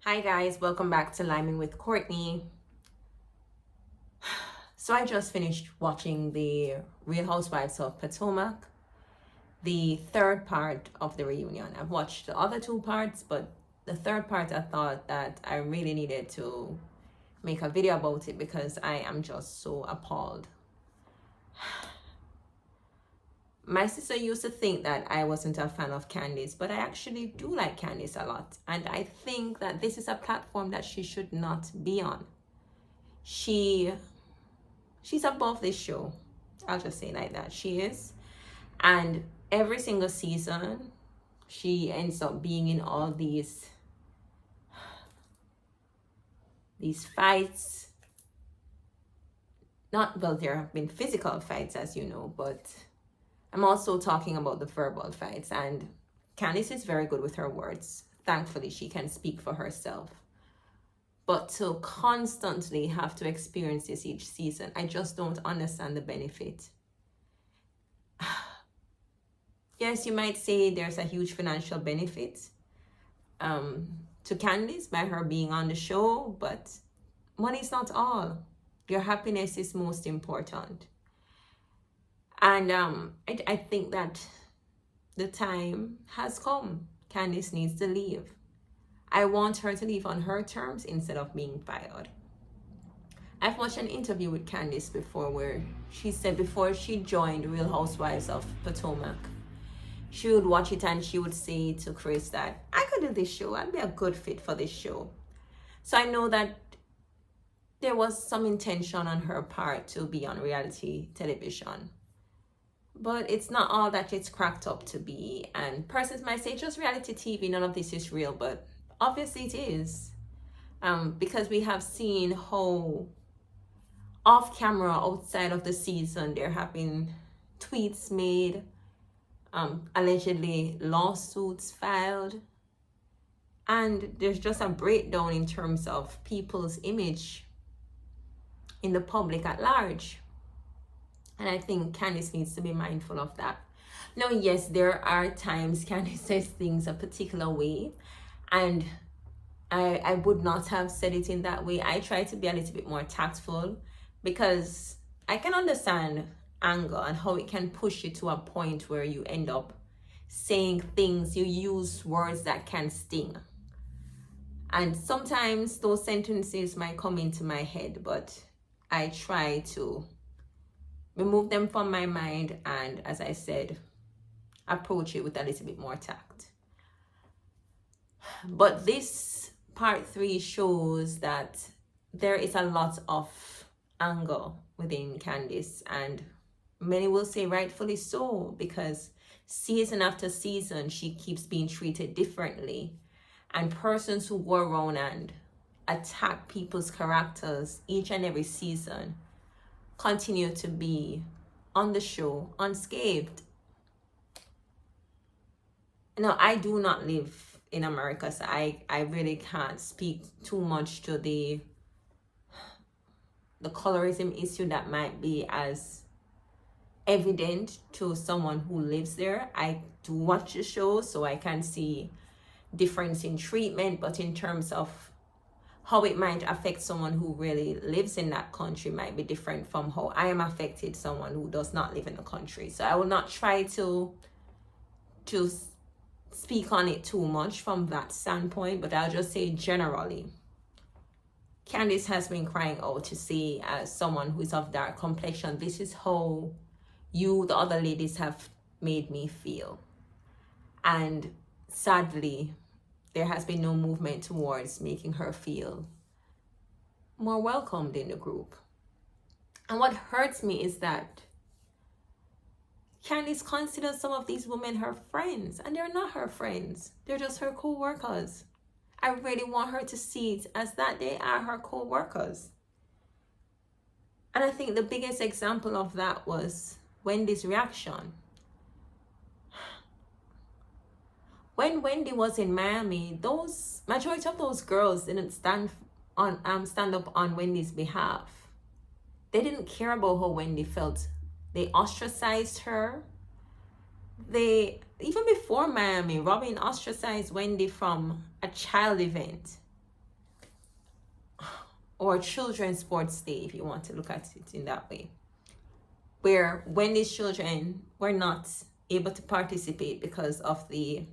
Hi guys, welcome back to Liming with Courtney. So I just finished watching the Real Housewives of Potomac, the third part of the reunion. I've watched the other two parts, but the third part I thought that I really needed to make a video about it because I am just so appalled. My sister used to think that I wasn't a fan of Candiace, but I actually do like Candiace a lot. And I think that this is a platform that she should not be on. She's above this show. I'll just say it like that. She is. And every single season, she ends up being in all these fights. Not, well, there have been physical fights, as you know, but I'm also talking about the verbal fights. And Candiace is very good with her words. Thankfully, she can speak for herself. But to constantly have to experience this each season, I just don't understand the benefit. Yes, you might say there's a huge financial benefit to Candiace by her being on the show, but money's not all. Your happiness is most important. And I think that the time has come. Candiace needs to leave. I want her to leave on her terms instead of being fired. I've watched an interview with Candiace before where she said before she joined Real Housewives of Potomac, she would watch it and she would say to Chris that I could do this show. I'd be a good fit for this show. So I know that there was some intention on her part to be on reality television. But it's not all that it's cracked up to be. And persons might say just reality TV, none of this is real. But obviously it is. Because we have seen how off camera, outside of the season, there have been tweets made, allegedly lawsuits filed, and there's just a breakdown in terms of people's image in the public at large. And I think Candiace needs to be mindful of that. Now, yes, there are times Candiace says things a particular way, and I would not have said it in that way. I try to be a little bit more tactful because I can understand anger and how it can push you to a point where you end up saying things, you use words that can sting. And sometimes those sentences might come into my head, but I try to remove them from my mind and, as I said, approach it with a little bit more tact. But this part 3 shows that there is a lot of anger within Candiace, and many will say rightfully so, because season after season she keeps being treated differently, and persons who go around and attack people's characters each and every season continue to be on the show unscathed. Now, I do not live in America, so I really can't speak too much to the colorism issue that might be as evident to someone who lives there. I do watch the show, so I can see difference in treatment, but in terms of how it might affect someone who really lives in that country might be different from how I am affected, someone who does not live in the country. So I will not try to speak on it too much from that standpoint, but I'll just say generally, Candiace has been crying out to say, as someone who is of dark complexion, this is how you, the other ladies, have made me feel. And sadly, there has been no movement towards making her feel more welcomed in the group. And what hurts me is that Candiace considers some of these women her friends, and they're not her friends. They're just her co-workers. I really want her to see it as that they are her co-workers. And I think the biggest example of that was Wendy's reaction. When Wendy was in Miami, those majority of those girls didn't stand up on Wendy's behalf. They didn't care about how Wendy felt. They ostracized her. Even before Miami, Robin ostracized Wendy from a child event. or children's sports day, if you want to look at it in that way, where Wendy's children were not able to participate because of the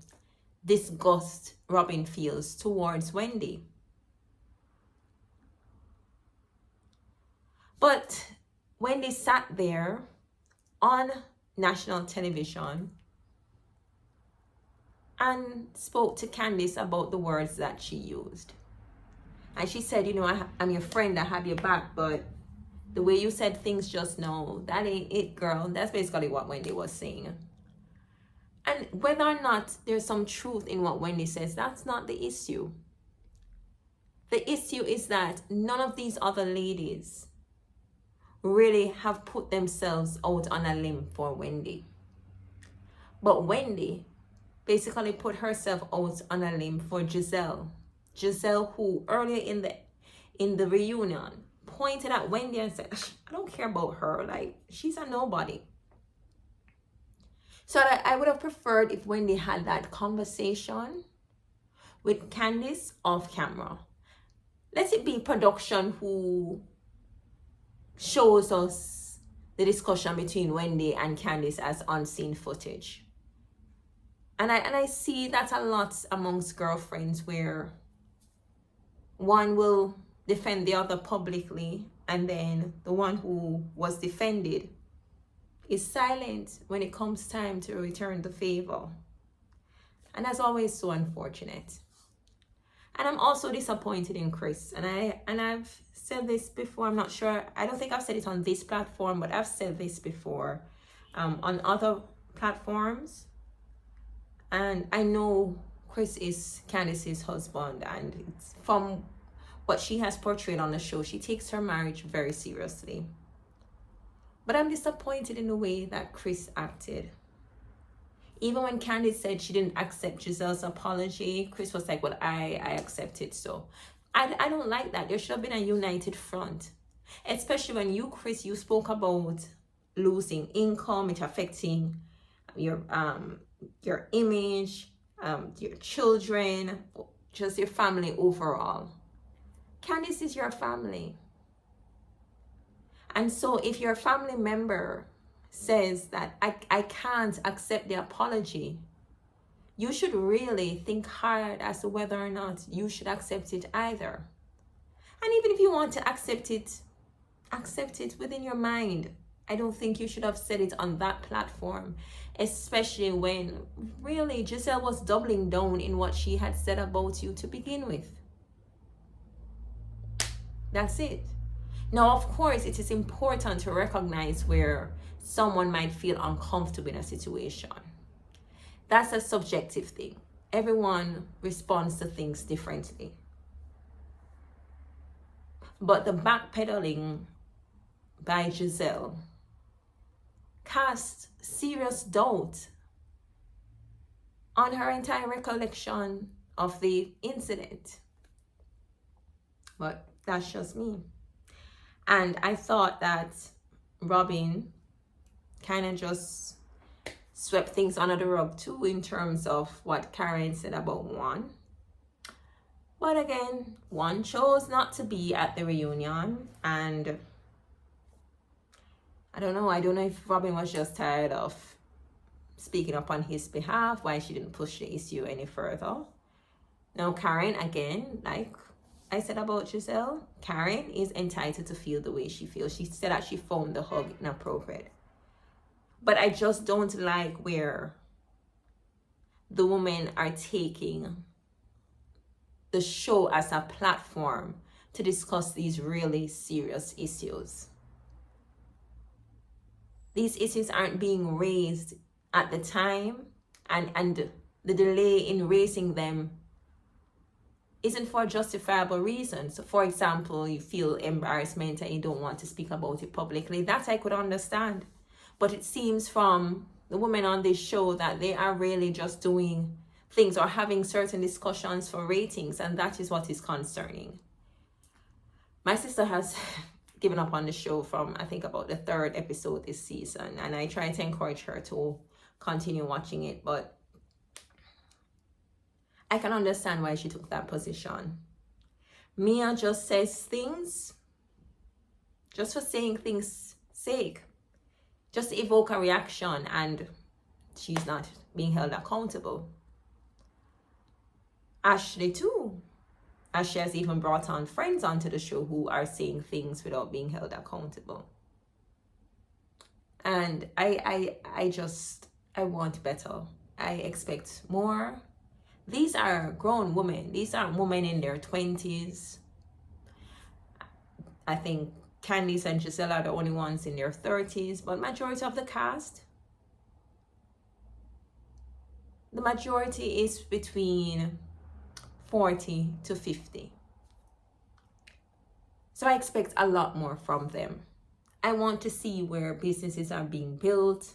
disgust Robin feels towards Wendy. But Wendy sat there on national television and spoke to Candiace about the words that she used. And she said, you know, I'm your friend, I have your back, but the way you said things just now, that ain't it, girl. That's basically what Wendy was saying. And whether or not there's some truth in what Wendy says, that's not the issue. The issue is that none of these other ladies really have put themselves out on a limb for Wendy. But Wendy basically put herself out on a limb for Gizelle. Gizelle, who earlier in the reunion pointed at Wendy and said, I don't care about her, like she's a nobody. So I would have preferred if Wendy had that conversation with Candiace off camera. Let it be production who shows us the discussion between Wendy and Candiace as unseen footage. And I see that a lot amongst girlfriends, where one will defend the other publicly, and then the one who was defended is silent when it comes time to return the favor. And that's always so unfortunate. And I'm also disappointed in Chris. And I've said this before, I'm not sure, I don't think I've said it on this platform, but I've said this before on other platforms. And I know Chris is Candiace's husband, and from what she has portrayed on the show, she takes her marriage very seriously. But I'm disappointed in the way that Chris acted. Even when Candiace said she didn't accept Gizelle's apology, Chris was like, well, I accept it. So I don't like that. There should have been a united front. Especially when you, Chris, you spoke about losing income, it affecting your image, your children, just your family overall. Candiace is your family. And so if your family member says that I can't accept the apology, you should really think hard as to whether or not you should accept it either. And even if you want to accept it within your mind. I don't think you should have said it on that platform, especially when really Gizelle was doubling down in what she had said about you to begin with. That's it. Now, of course, it is important to recognize where someone might feel uncomfortable in a situation. That's a subjective thing. Everyone responds to things differently. But the backpedaling by Gizelle cast serious doubt on her entire recollection of the incident. But that's just me. And I thought that Robin kind of just swept things under the rug too, in terms of what Karen said about Juan. But again, Juan chose not to be at the reunion, and I don't know if Robin was just tired of speaking up on his behalf, why she didn't push the issue any further. Now, Karen, again, like I said about Gizelle, Karen is entitled to feel the way she feels. She said that she found the hug inappropriate. But I just don't like where the women are taking the show as a platform to discuss these really serious issues. These issues aren't being raised at the time, and the delay in raising them isn't for justifiable reasons. For example, you feel embarrassment and you don't want to speak about it publicly. That I could understand. But it seems from the women on this show that they are really just doing things or having certain discussions for ratings, and that is what is concerning. My sister has given up on the show from, I think, about the 3rd episode this season, and I try to encourage her to continue watching it, but I can understand why she took that position. Mia just says things just for saying things sake, just to evoke a reaction, and she's not being held accountable. Ashley too. Ashley has even brought on friends onto the show who are saying things without being held accountable. And I want better. I expect more. These are grown women. These aren't women in their 20s. I think Candiace and Gizelle are the only ones in their 30s, but majority of the cast, the majority is between 40 to 50. So I expect a lot more from them. I want to see where businesses are being built,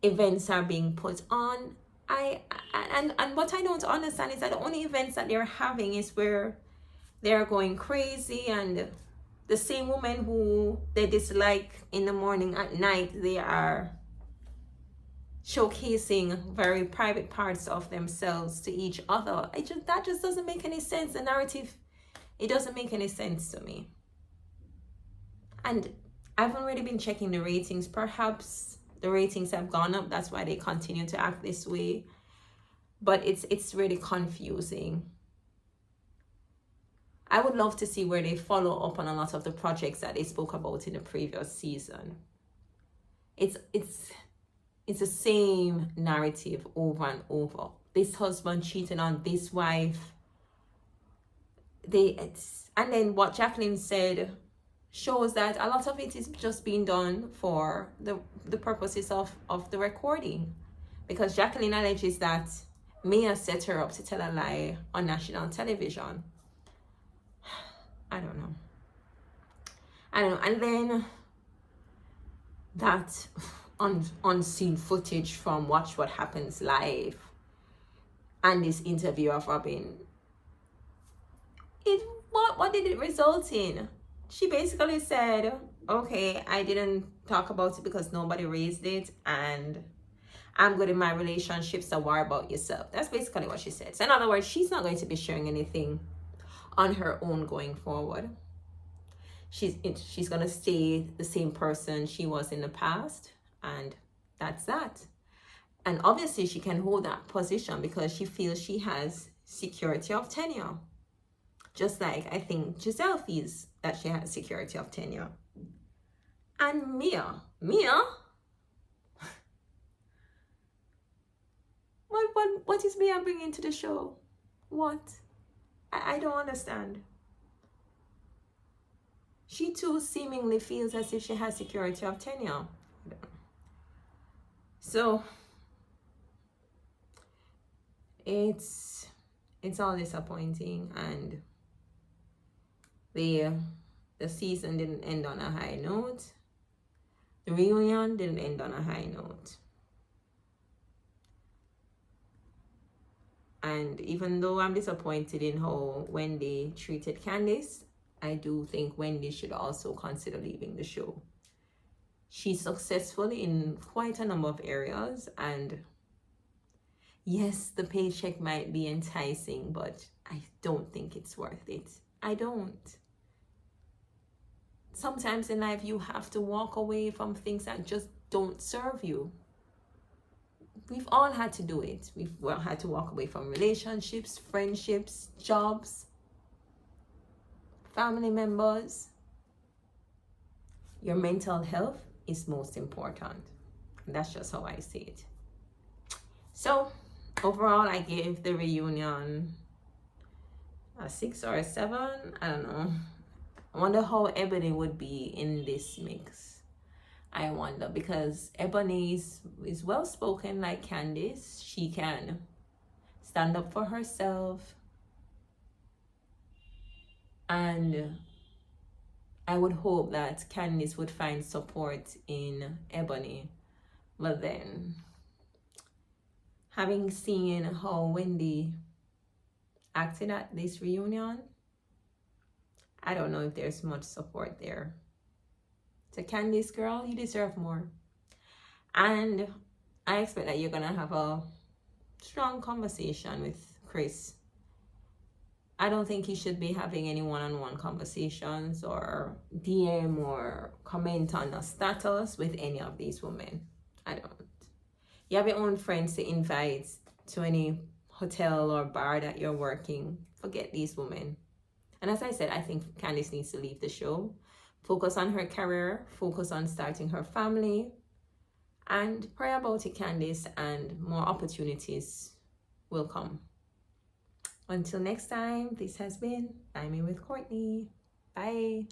events are being put on. And what I don't understand is that the only events that they're having is where they're going crazy, and the same women who they dislike in the morning, at night they are showcasing very private parts of themselves to each other. That just doesn't make any sense. The narrative, it doesn't make any sense to me. And I've already been checking the ratings. Perhaps the ratings have gone up. That's why they continue to act this way. But it's really confusing. I would love to see where they follow up on a lot of the projects that they spoke about in the previous season. It's the same narrative over and over. This husband cheating on this wife. And then what Jacqueline said shows that a lot of it is just being done for the purposes of the recording. Because Jacqueline alleges that Mia set her up to tell a lie on national television. I don't know. And then that unseen footage from Watch What Happens Live and this interview of Robin, what did it result in? She basically said, okay, I didn't talk about it because nobody raised it, and I'm good in my relationship, so worry about yourself. That's basically what she said. So in other words, she's not going to be sharing anything on her own going forward. She's going to stay the same person she was in the past, and that's that. And obviously she can hold that position because she feels she has security of tenure. Just like I think Gizelle feels that she has security of tenure. And Mia, what is Mia bringing to the show? What? I don't understand. She too seemingly feels as if she has security of tenure. So it's all disappointing, and the season didn't end on a high note. The reunion didn't end on a high note. And even though I'm disappointed in how Wendy treated Candiace, I do think Wendy should also consider leaving the show. She's successful in quite a number of areas, and yes, the paycheck might be enticing, but I don't think it's worth it. I don't. Sometimes in life you have to walk away from things that just don't serve you. We've all had to do it. We've had to walk away from relationships, friendships, jobs, family members. Your mental health is most important. That's just how I see it. So overall, I gave the reunion a 6 or a 7. I don't know. I wonder how Ebony would be in this mix. I wonder, because Ebony is well spoken like Candiace. She can stand up for herself, and I would hope that Candiace would find support in Ebony. But then, having seen how Wendy acted at this reunion, I don't know if there's much support there. So Candiace, girl, you deserve more. And I expect that you're going to have a strong conversation with Chris I don't think you should be having any one-on-one conversations or DM or comment on a status with any of these women. I don't. You have your own friends to invite to any hotel or bar that you're working. Forget these women. And as I said, I think Candiace needs to leave the show. Focus on her career. Focus on starting her family. And pray about it, Candiace, and more opportunities will come. Until next time, this has been Timing with Courtney. Bye.